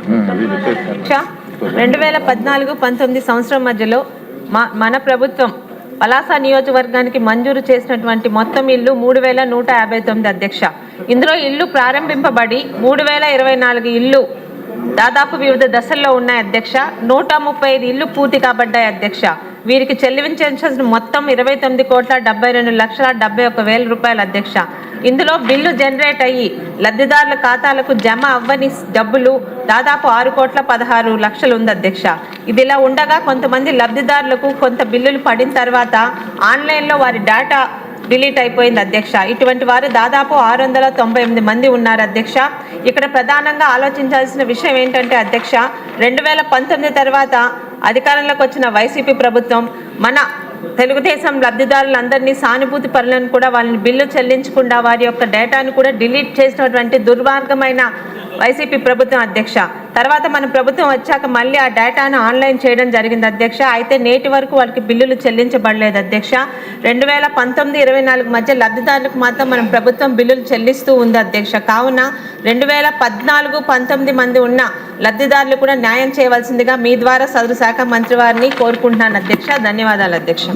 2014-19 సంవత్సరం మధ్యలో మన ప్రభుత్వం పలాస నియోజకవర్గానికి మంజూరు చేసినటువంటి మొత్తం ఇల్లు 3159 అధ్యక్ష. ఇందులో ఇల్లు ప్రారంభింపబడి 3024 ఇల్లు దాదాపు వివిధ దశల్లో ఉన్నాయి అధ్యక్ష. 135 ఇల్లు పూర్తి కాబడ్డాయి అధ్యక్ష. వీరికి చెల్లించాల్సిన మొత్తం 29,72,71,000 రూపాయలు అధ్యక్ష. ఇందులో బిల్లు జనరేట్ అయ్యి లబ్ధిదారుల ఖాతాలకు జమ అవ్వని డబ్బులు దాదాపు 6,16,00,000 ఉంది అధ్యక్ష. ఇదిలా ఉండగా కొంతమంది లబ్ధిదారులకు కొంత బిల్లులు పడిన తర్వాత ఆన్లైన్లో వారి డేటా డిలీట్ అయిపోయింది అధ్యక్ష. ఇటువంటి వారు దాదాపు 698 మంది ఉన్నారు అధ్యక్ష. ఇక్కడ ప్రధానంగా ఆలోచించాల్సిన విషయం ఏంటంటే అధ్యక్ష, 2019 తర్వాత అధికారంలోకి వచ్చిన వైసీపీ ప్రభుత్వం మన తెలుగుదేశం లబ్ధిదారులందరినీ సానుభూతి పరులను కూడా వాళ్ళని బిల్లు చెల్లించకుండా వారి యొక్క డేటాను కూడా డిలీట్ చేసినటువంటి దుర్మార్గమైన వైసీపీ ప్రభుత్వం అధ్యక్ష. తర్వాత మన ప్రభుత్వం వచ్చాక మళ్ళీ ఆ డేటాను ఆన్లైన్ చేయడం జరిగింది అధ్యక్ష. అయితే నేటి వరకు వాళ్ళకి బిల్లులు చెల్లించబడలేదు అధ్యక్ష. 2019-24 మధ్య లబ్ధిదారులకు మాత్రం మనం ప్రభుత్వం బిల్లులు చెల్లిస్తూ ఉంది అధ్యక్ష. కావున 2014-19 మంది ఉన్న లబ్ధిదారులు కూడా న్యాయం చేయవలసిందిగా మీ ద్వారా సదరు శాఖ మంత్రి వారిని కోరుకుంటున్నాను అధ్యక్ష. ధన్యవాదాలు అధ్యక్ష.